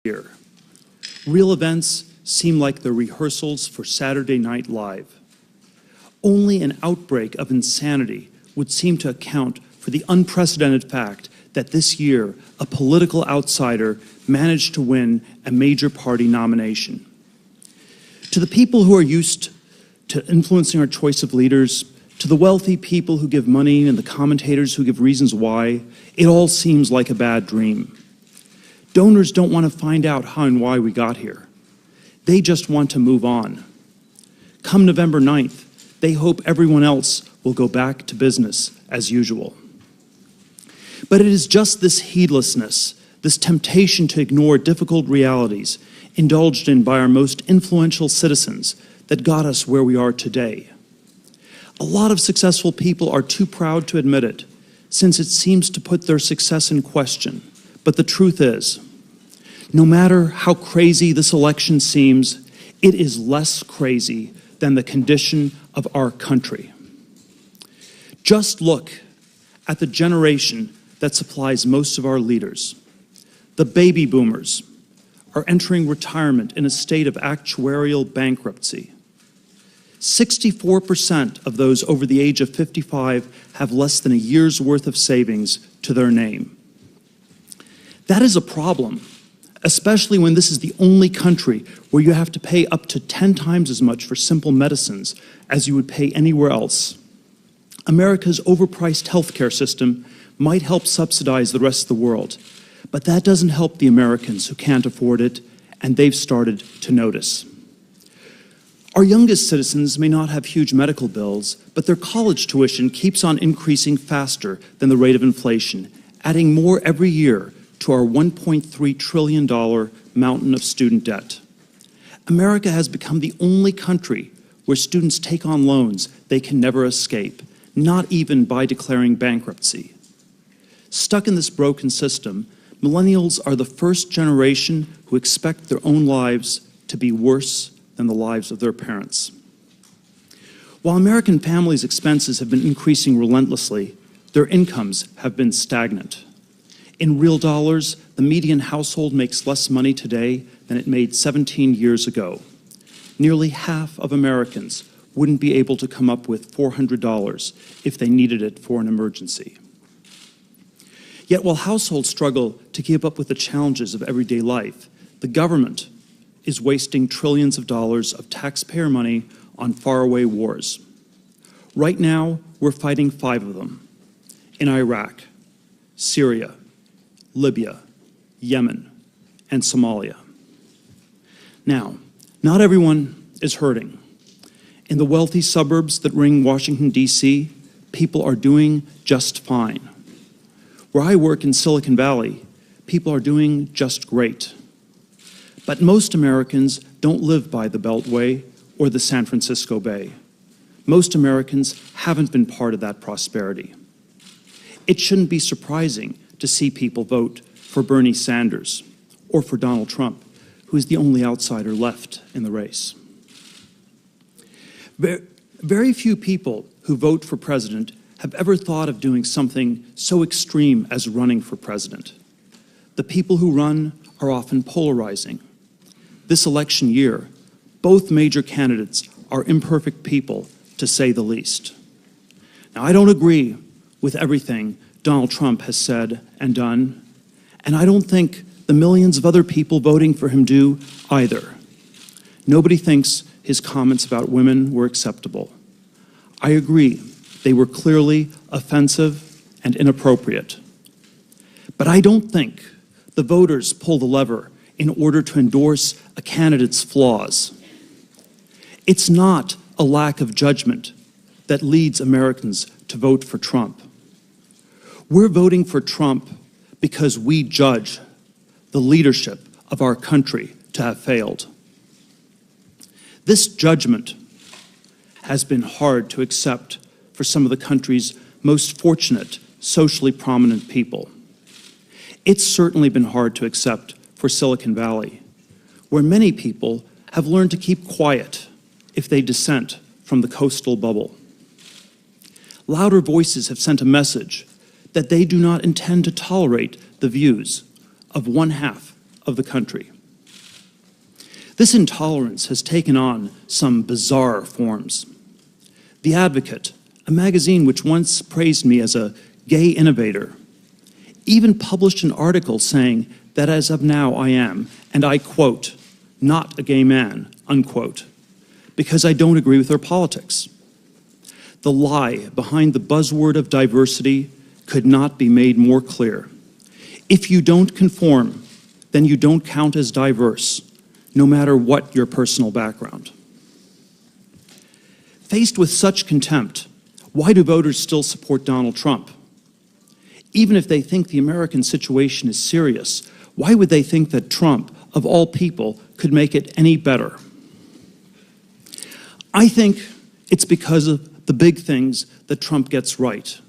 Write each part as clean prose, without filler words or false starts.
year. Real events seem like the rehearsals for Saturday Night Live. Only an outbreak of insanity would seem to account for the unprecedented fact that this year a political outsider managed to win a major party nomination. To the people who are used to influencing our choice of leaders, to the wealthy people who give money and the commentators who give reasons why, it all seems like a bad dream. Donors don't want to find out how and why we got here. They just want to move on. Come November 9th, they hope everyone else will go back to business as usual. But it is just this heedlessness, this temptation to ignore difficult realities indulged in by our most influential citizens that got us where we are today. A lot of successful people are too proud to admit it, since it seems to put their success in question. But the truth is, no matter how crazy this election seems, it is less crazy than the condition of our country. Just look at the generation that supplies most of our leaders. The baby boomers are entering retirement in a state of actuarial bankruptcy. 64% of those over the age of 55 have less than a year's worth of savings to their name. That is a problem, especially when this is the only country where you have to pay up to 10 times as much for simple medicines as you would pay anywhere else. America's overpriced healthcare system might help subsidize the rest of the world, but that doesn't help the Americans who can't afford it, and they've started to notice. Our youngest citizens may not have huge medical bills, but their college tuition keeps on increasing faster than the rate of inflation, adding more every year to our $1.3 trillion mountain of student debt. America has become the only country where students take on loans they can never escape, not even by declaring bankruptcy. Stuck in this broken system, millennials are the first generation who expect their own lives to be worse than the lives of their parents. While American families' expenses have been increasing relentlessly, their incomes have been stagnant. In real dollars, the median household makes less money today than it made 17 years ago. Nearly half of Americans wouldn't be able to come up with $400 if they needed it for an emergency. Yet while households struggle to keep up with the challenges of everyday life, the government is wasting trillions of dollars of taxpayer money on faraway wars. Right now, we're fighting 5 of them: in Iraq, Syria, Libya, Yemen, and Somalia. Now, not everyone is hurting. In the wealthy suburbs that ring Washington, D.C., people are doing just fine. Where I work in Silicon Valley, people are doing just great. But most Americans don't live by the Beltway or the San Francisco Bay. Most Americans haven't been part of that prosperity. It shouldn't be surprising to see people vote for Bernie Sanders or for Donald Trump, who is the only outsider left in the race. Very few people who vote for president have ever thought of doing something so extreme as running for president. The people who run are often polarizing. This election year, both major candidates are imperfect people, to say the least. Now, I don't agree with everything Donald Trump has said and done, and I don't think the millions of other people voting for him do either. Nobody thinks his comments about women were acceptable. I agree, they were clearly offensive and inappropriate. But I don't think the voters pull the lever in order to endorse a candidate's flaws. It's not a lack of judgment that leads Americans to vote for Trump. We're voting for Trump because we judge the leadership of our country to have failed. This judgment has been hard to accept for some of the country's most fortunate, socially prominent people. It's certainly been hard to accept for Silicon Valley, where many people have learned to keep quiet if they dissent from the coastal bubble. Louder voices have sent a message that they do not intend to tolerate the views of one half of the country. This intolerance has taken on some bizarre forms. The Advocate, a magazine which once praised me as a gay innovator, even published an article saying that as of now I am, and I quote, not a gay man, unquote, because I don't agree with their politics. The lie behind the buzzword of diversity could not be made more clear. If you don't conform, then you don't count as diverse, no matter what your personal background. Faced with such contempt, why do voters still support Donald Trump? Even if they think the American situation is serious, why would they think that Trump, of all people, could make it any better? I think it's because of the big things that Trump gets right.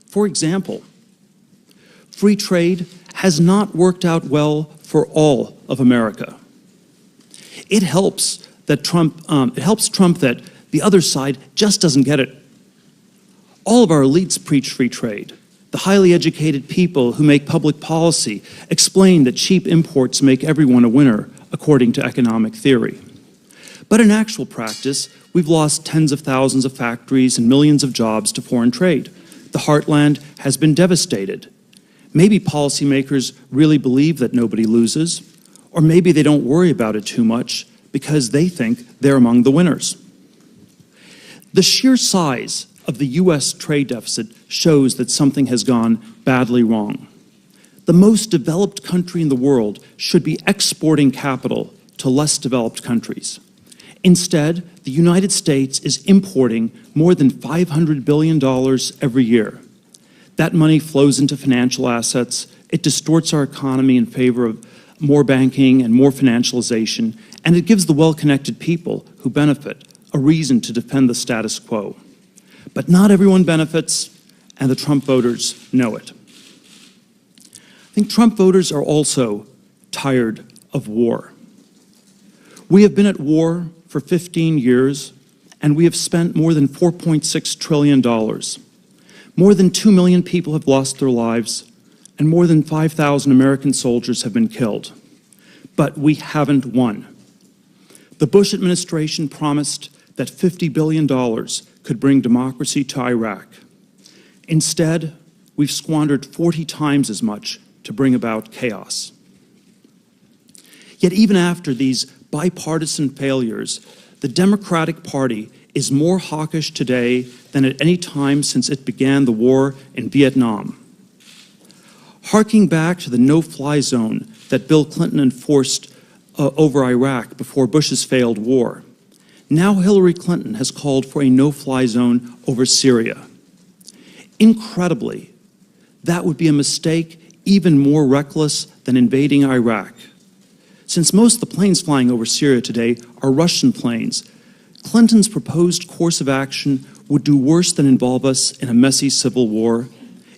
For example, free trade has not worked out well for all of America. It helps Trump that the other side just doesn't get it. All of our elites preach free trade. The highly educated people who make public policy explain that cheap imports make everyone a winner, according to economic theory. But in actual practice, we've lost tens of thousands of factories and millions of jobs to foreign trade. The heartland has been devastated. Maybe policymakers really believe that nobody loses, or maybe they don't worry about it too much because they think they're among the winners. The sheer size of the U.S. trade deficit shows that something has gone badly wrong. The most developed country in the world should be exporting capital to less developed countries. Instead, the United States is importing more than $500 billion every year. That money flows into financial assets, it distorts our economy in favor of more banking and more financialization, and it gives the well-connected people who benefit a reason to defend the status quo. But not everyone benefits, and the Trump voters know it. I think Trump voters are also tired of war. We have been at war for 15 years, and we have spent more than $4.6 trillion. More than 2 million people have lost their lives, and more than 5,000 American soldiers have been killed. But we haven't won. The Bush administration promised that $50 billion could bring democracy to Iraq. Instead, we've squandered 40 times as much to bring about chaos. Yet even after these bipartisan failures, the Democratic Party is more hawkish today than at any time since it began the war in Vietnam. Harking back to the no-fly zone that Bill Clinton enforced over Iraq before Bush's failed war, now Hillary Clinton has called for a no-fly zone over Syria. Incredibly, that would be a mistake even more reckless than invading Iraq. Since most of the planes flying over Syria today are Russian planes, Clinton's proposed course of action would do worse than involve us in a messy civil war.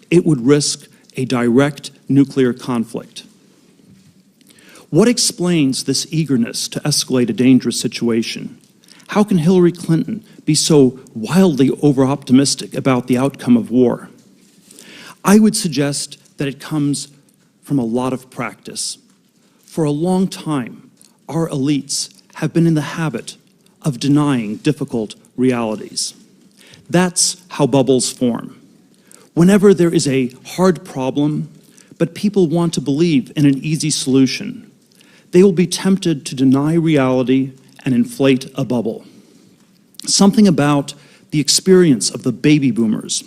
It would risk a direct nuclear conflict. What explains this eagerness to escalate a dangerous situation? How can Hillary Clinton be so wildly over-optimistic about the outcome of war? I would suggest that it comes from a lot of practice. For a long time, our elites have been in the habit of denying difficult realities. That's how bubbles form. Whenever there is a hard problem, but people want to believe in an easy solution, they will be tempted to deny reality and inflate a bubble. Something about the experience of the baby boomers,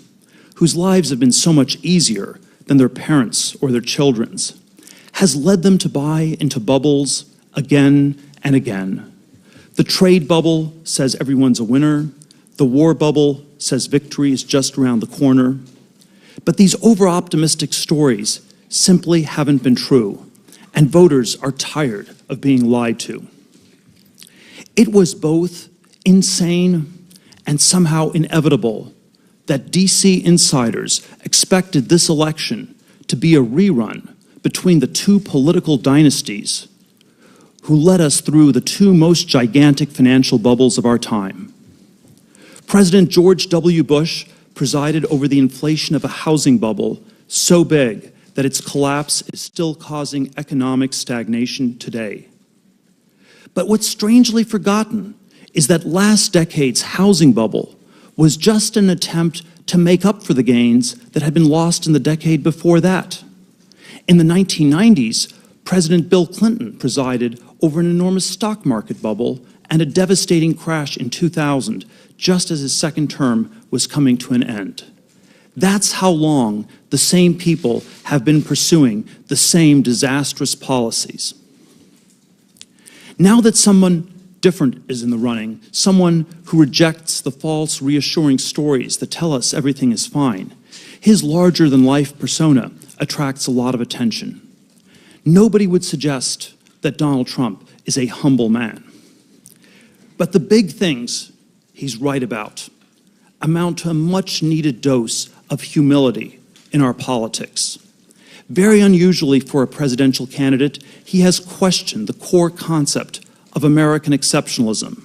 whose lives have been so much easier than their parents' or their children's, has led them to buy into bubbles again and again. The trade bubble says everyone's a winner. The war bubble says victory is just around the corner. But these over-optimistic stories simply haven't been true, and voters are tired of being lied to. It was both insane and somehow inevitable that DC insiders expected this election to be a rerun between the two political dynasties who led us through the two most gigantic financial bubbles of our time. President George W. Bush presided over the inflation of a housing bubble so big that its collapse is still causing economic stagnation today. But what's strangely forgotten is that last decade's housing bubble was just an attempt to make up for the gains that had been lost in the decade before that. In the 1990s, President Bill Clinton presided over an enormous stock market bubble and a devastating crash in 2000, just as his second term was coming to an end. That's how long the same people have been pursuing the same disastrous policies. Now that someone different is in the running, someone who rejects the false, reassuring stories that tell us everything is fine, his larger-than-life persona attracts a lot of attention. Nobody would suggest that Donald Trump is a humble man. But the big things he's right about amount to a much-needed dose of humility in our politics. Very unusually for a presidential candidate, he has questioned the core concept of American exceptionalism.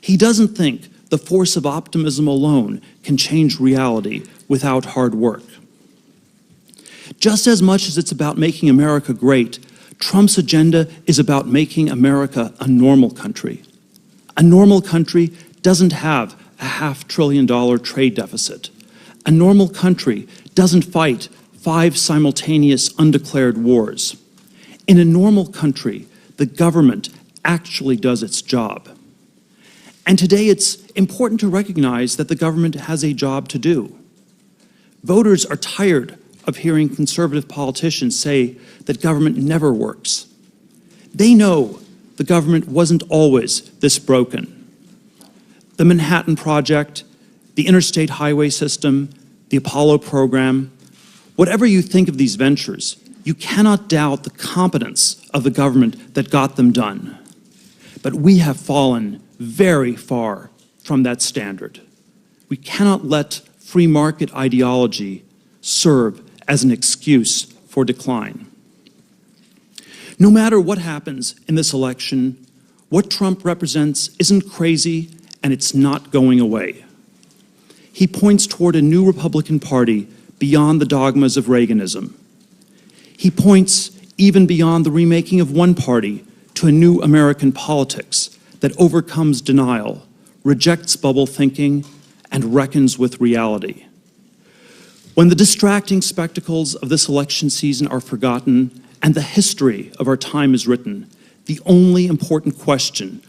He doesn't think the force of optimism alone can change reality without hard work. Just as much as it's about making America great, Trump's agenda is about making America a normal country. A normal country doesn't have a $500 billion trade deficit. A normal country doesn't fight 5 simultaneous undeclared wars. In a normal country, the government actually does its job. And today it's important to recognize that the government has a job to do. Voters are tired of hearing conservative politicians say that government never works. They know the government wasn't always this broken. The Manhattan Project, the interstate highway system, the Apollo program, whatever you think of these ventures, you cannot doubt the competence of the government that got them done. But we have fallen very far from that standard. We cannot let free market ideology serve as an excuse for decline. No matter what happens in this election, what Trump represents isn't crazy and it's not going away. He points toward a new Republican Party beyond the dogmas of Reaganism. He points even beyond the remaking of one party to a new American politics that overcomes denial, rejects bubble thinking, and reckons with reality. When the distracting spectacles of this election season are forgotten and the history of our time is written, the only important question